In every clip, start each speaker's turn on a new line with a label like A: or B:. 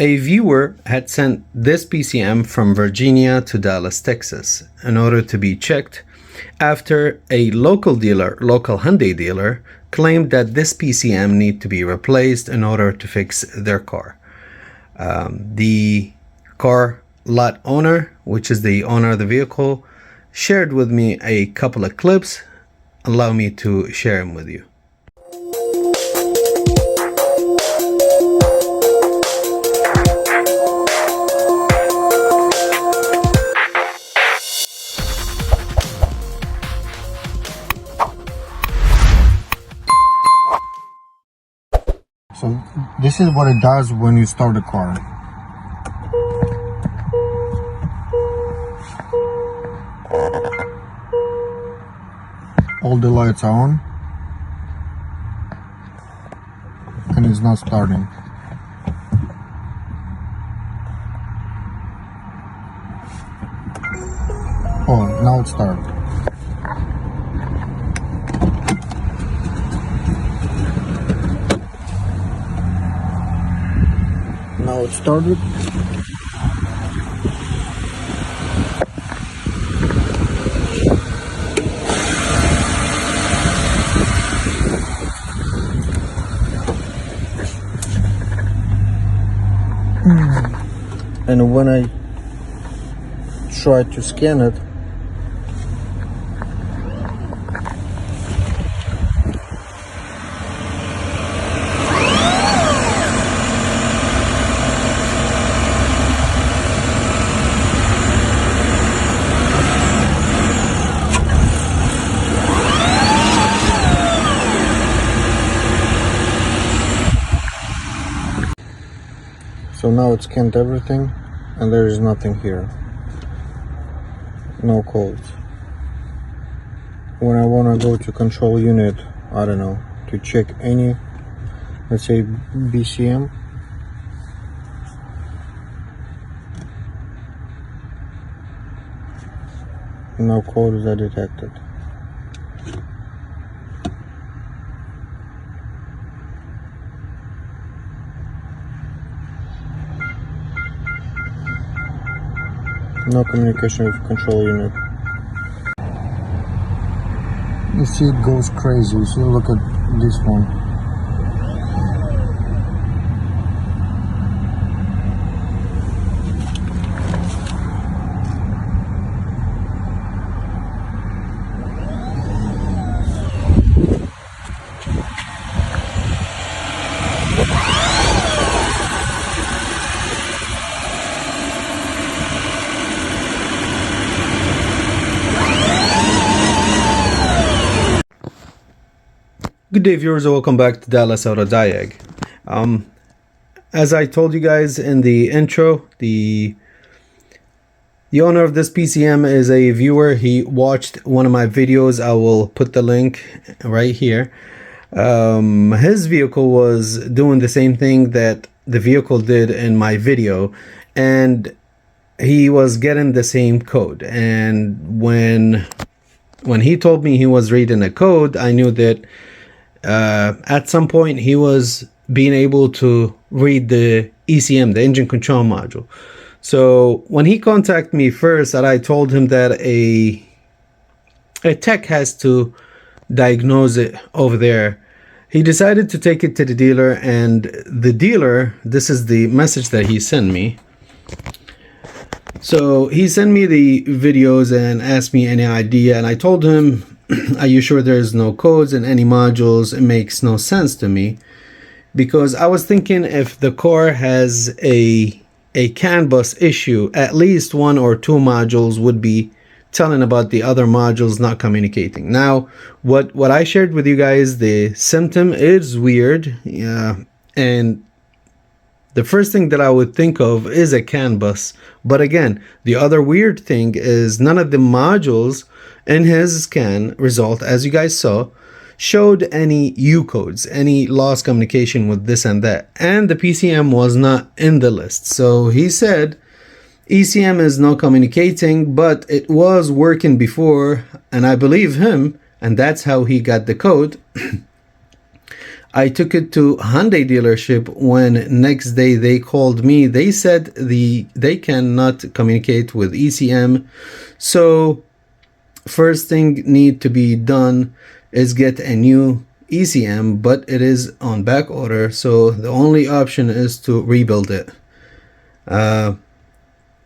A: A viewer had sent this PCM from Virginia to Dallas, Texas, in order to be checked after a local Hyundai dealer, claimed that this PCM need to be replaced in order to fix their car. The car lot owner, which is the owner of the vehicle, shared with me a couple of clips. Allow me to share them with you.
B: So this is what it does when you start the car. All the lights are on and it's not starting. Oh, now it started. Now it started. And when I try to scan it, so now it scanned everything and there is nothing here. No codes. When I want to go to control unit, I don't know, to check any, let's say BCM, no codes are detected. No communication with control unit. You see it goes crazy. You see, look at this one.
A: Good day, viewers, and welcome back to Dallas Auto Diag. As I told you guys in the intro, the owner of this PCM is a viewer. He watched one of my videos. I will put the link right here. His vehicle was doing the same thing that the vehicle did in my video, and he was getting the same code. And when he told me he was reading a code, I knew that at some point he was being able to read the ECM, the engine control module. So when he contacted me first, and I told him that a tech has to diagnose it over there, he decided to take it to the dealer. And the dealer, this is the message that he sent me. So he sent me the videos and asked me any idea, and I told him, are you sure there's no codes in any modules? It makes no sense to me, because I was thinking if the car has a CAN bus issue, at least one or two modules would be telling about the other modules not communicating. Now, what I shared with you guys, the symptom is weird, and the first thing that I would think of is a CAN bus. But again, the other weird thing is none of the modules in his scan result, as you guys saw, showed any U codes, any lost communication with this and that. And the PCM was not in the list. So he said ECM is not communicating, but it was working before, and I believe him, and that's how he got the code. I took it to Hyundai dealership. When next day they called me, they said they cannot communicate with ECM. So first thing need to be done is get a new ECM, but it is on back order, so the only option is to rebuild it.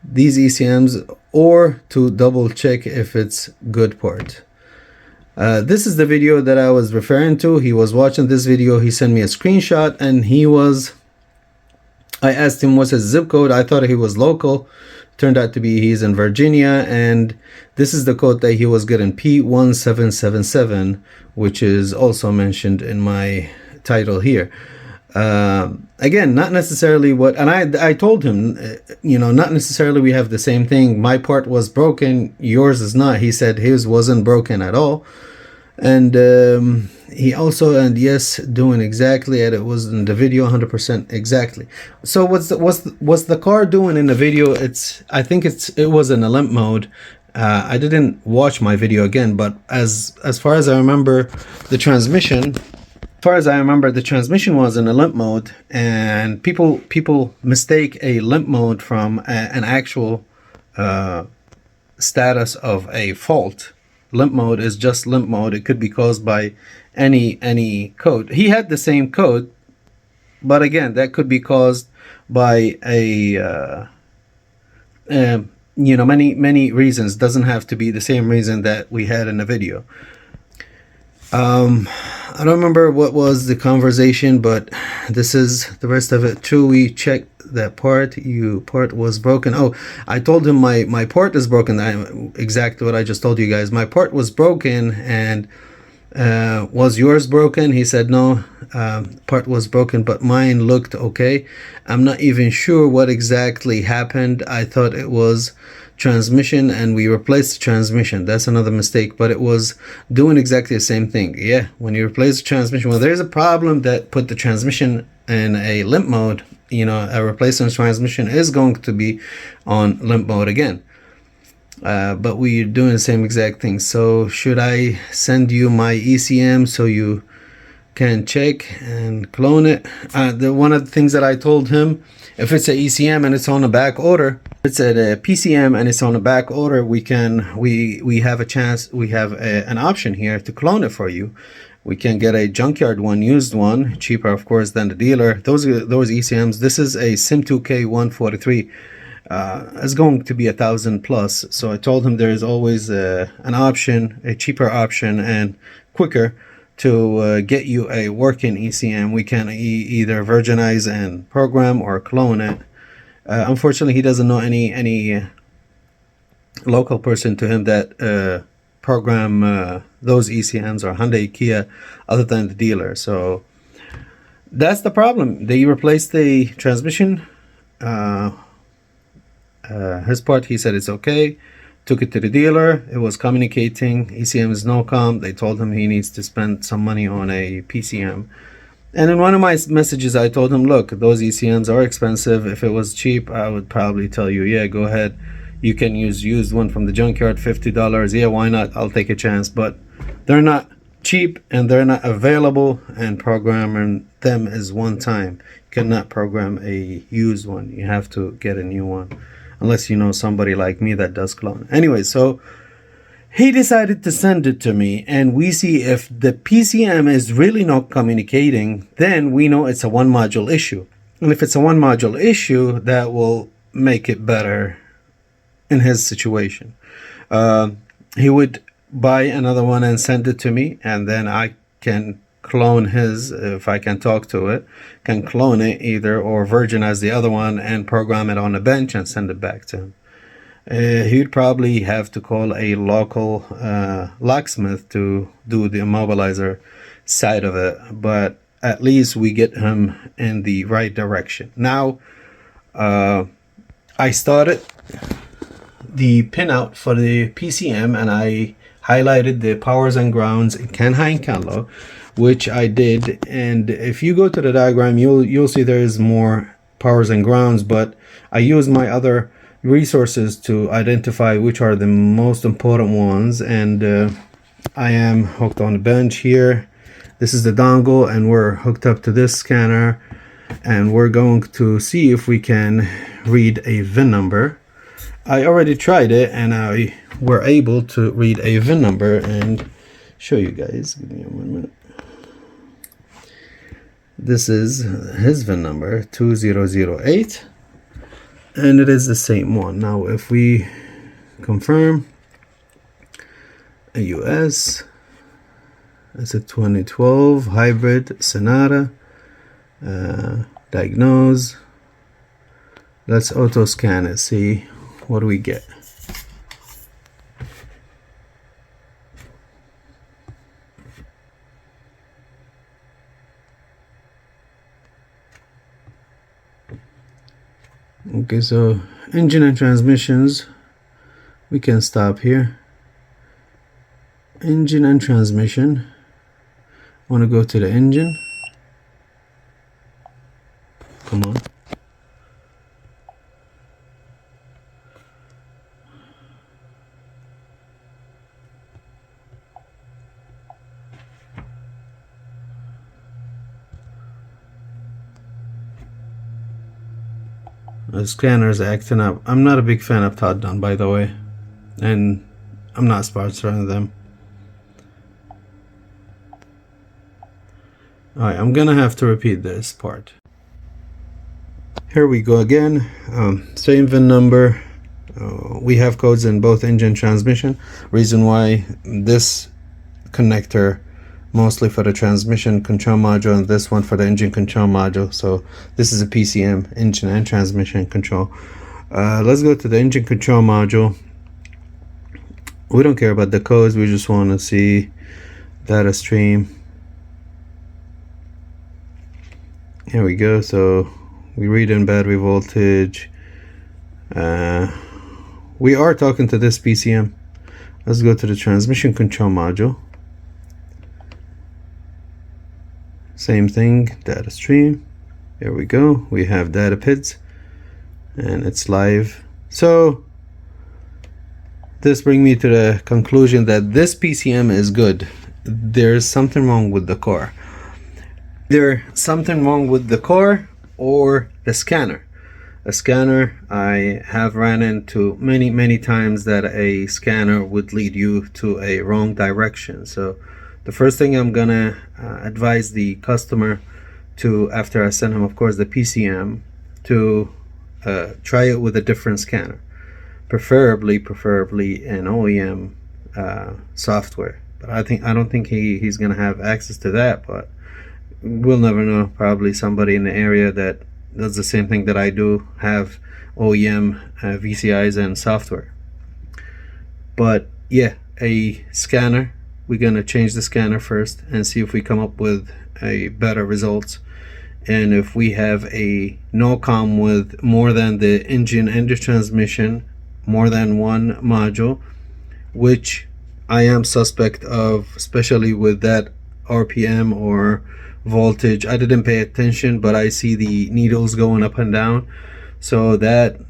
A: These ECMs, or to double check if it's good part. This is the video that I was referring to. He was watching this video, he sent me a screenshot, and I asked him what's his zip code. I thought he was local. Turned out to be he's in Virginia, and this is the code that he was getting, P1777, which is also mentioned in my title here. Again, not necessarily what, and I told him, not necessarily we have the same thing. My part was broken, yours is not. He said his wasn't broken at all. And he also, and yes, doing exactly, and it was in the video 100% exactly. So what's the car doing in the video? I think it was in a limp mode. I didn't watch my video again, but as far as I remember, the transmission was in a limp mode, and people mistake a limp mode from an actual status of a fault. Limp mode is just limp mode. It could be caused by any code. He had the same code, but again, that could be caused by many reasons. Doesn't have to be the same reason that we had in the video. I don't remember what was the conversation, but this is the rest of it. True, we checked that part. Part was broken. Oh, I told him my part is broken. Exactly what I just told you guys. My part was broken, and was yours broken? He said no, part was broken, but mine looked okay. I'm not even sure what exactly happened. I thought it was transmission, and we replaced the transmission. That's another mistake, but it was doing exactly the same thing. Yeah, when you replace the transmission, well, there's a problem that put the transmission in a limp mode. A replacement transmission is going to be on limp mode again. But we're doing the same exact thing. So should I send you my ECM so you can check and clone it? One of the things that I told him, if it's a ECM and it's on a back order, it's at a PCM and it's on a back order, we have a chance, we have an option here to clone it for you. We can get a junkyard one, used one, cheaper of course than the dealer. Those ECMs. This is a Sim2K 143. It's going to be 1,000 plus. So I told him there is always an option, a cheaper option and quicker to get you a working ECM. We can either virginize and program or clone it. Unfortunately, he doesn't know any local person to him that program those ECMs or Hyundai, Kia, other than the dealer. So that's the problem. They replaced the transmission. His part, he said it's okay. Took it to the dealer. It was communicating. ECM is no com. They told him he needs to spend some money on a PCM. And in one of my messages, I told him, look, those ECMs are expensive. If it was cheap, I would probably tell you, yeah, go ahead. You can use used one from the junkyard, $50. Yeah, why not? I'll take a chance. But they're not cheap and they're not available, and programming them is one time. You cannot program a used one. You have to get a new one, unless you know somebody like me that does clone. Anyway, so he decided to send it to me, and we see if the PCM is really not communicating, then we know it's a one module issue. And if it's a one module issue, that will make it better in his situation. He would buy another one and send it to me, and then I can clone his, if I can talk to it, can clone it either or virginize the other one and program it on a bench and send it back to him. He'd probably have to call a local locksmith to do the immobilizer side of it, but at least we get him in the right direction. Now, I started the pinout for the PCM, and I highlighted the powers and grounds in can high and can low, which I did. And if you go to the diagram, you'll see there is more powers and grounds, but I used my other resources to identify which are the most important ones. And I am hooked on the bench here. This is the dongle, and we're hooked up to this scanner, and we're going to see if we can read a VIN number. I already tried it, and I were able to read a VIN number and show you guys. Give me 1 minute. This is his VIN number, 2008, and it is the same one. Now if we confirm a US, it's a 2012 hybrid Sonata, diagnose. Let's auto scan it, see what do we get. Okay, so engine and transmissions, we can stop here. Engine and transmission, want to go to the engine. Come on. The scanner's acting up. I'm not a big fan of Todd Dunn, by the way, and I'm not sponsoring them. Alright, I'm gonna have to repeat this part. Here we go again. Same VIN number. We have codes in both engine and transmission. Reason why this connector mostly for the transmission control module, and this one for the engine control module. So this is a PCM, engine and transmission control. Let's go to the engine control module. We don't care about the codes, we just want to see data stream. Here we go. So we read in battery voltage. We are talking to this PCM. Let's go to the transmission control module. Same thing, data stream. Here we go. We have data PIDs and it's live. So this brings me to the conclusion that this PCM is good. There's something wrong with the core. There's something wrong with the core or the scanner. A scanner, I have ran into many times that a scanner would lead you to a wrong direction. So the first thing I'm gonna advise the customer to, after I send him of course the PCM, to try it with a different scanner, preferably an OEM software. But I don't think he's gonna have access to that, but we'll never know. Probably somebody in the area that does the same thing that I do, have OEM VCIs and software. But yeah, a scanner, we're gonna change the scanner first and see if we come up with a better results. And if we have a no-com with more than the engine and the transmission, more than one module, which I am suspect of, especially with that RPM or voltage. I didn't pay attention, but I see the needles going up and down, so that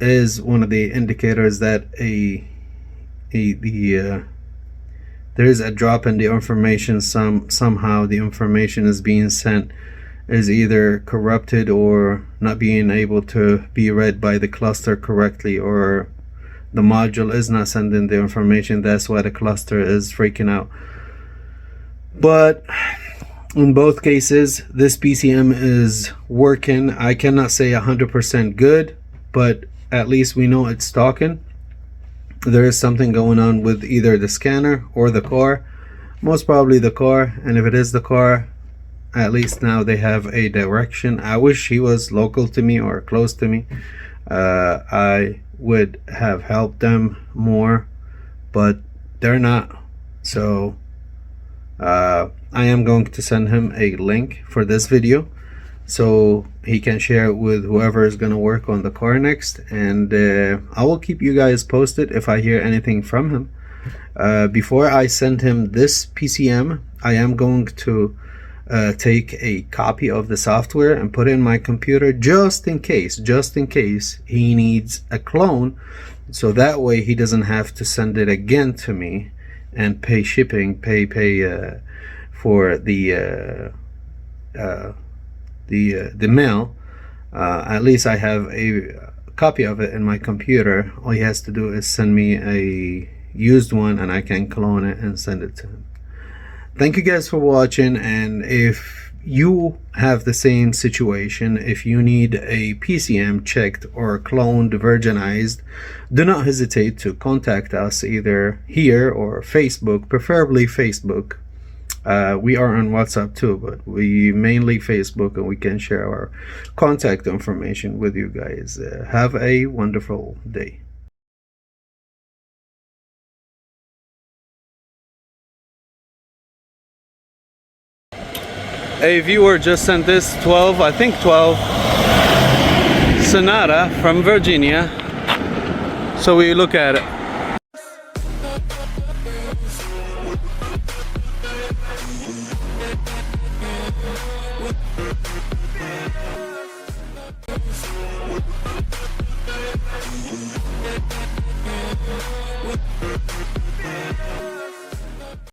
A: is one of the indicators that there is a drop in the information. Somehow the information is being sent is either corrupted or not being able to be read by the cluster correctly, or the module is not sending the information. That's why the cluster is freaking out. But in both cases, this PCM is working. I cannot say 100% good, but at least we know it's talking. There is something going on with either the scanner or the car, most probably the car. And if it is the car, at least now they have a direction. I wish he was local to me or close to me. I would have helped them more, but they're not. So I am going to send him a link for this video so he can share it with whoever is going to work on the car next, and I will keep you guys posted if I hear anything from him. Before I send him this PCM, I am going to take a copy of the software and put it in my computer just in case he needs a clone, so that way he doesn't have to send it again to me and pay shipping, pay for the mail. At least I have a copy of it in my computer. All he has to do is send me a used one, and I can clone it and send it to him. Thank you guys for watching, and if you have the same situation, if you need a PCM checked or cloned, virginized, do not hesitate to contact us either here or Facebook, preferably Facebook. We are on WhatsApp too, but we mainly Facebook, and we can share our contact information with you guys. Have a wonderful day. A viewer just sent this 12 Sonata from Virginia, so we look at it.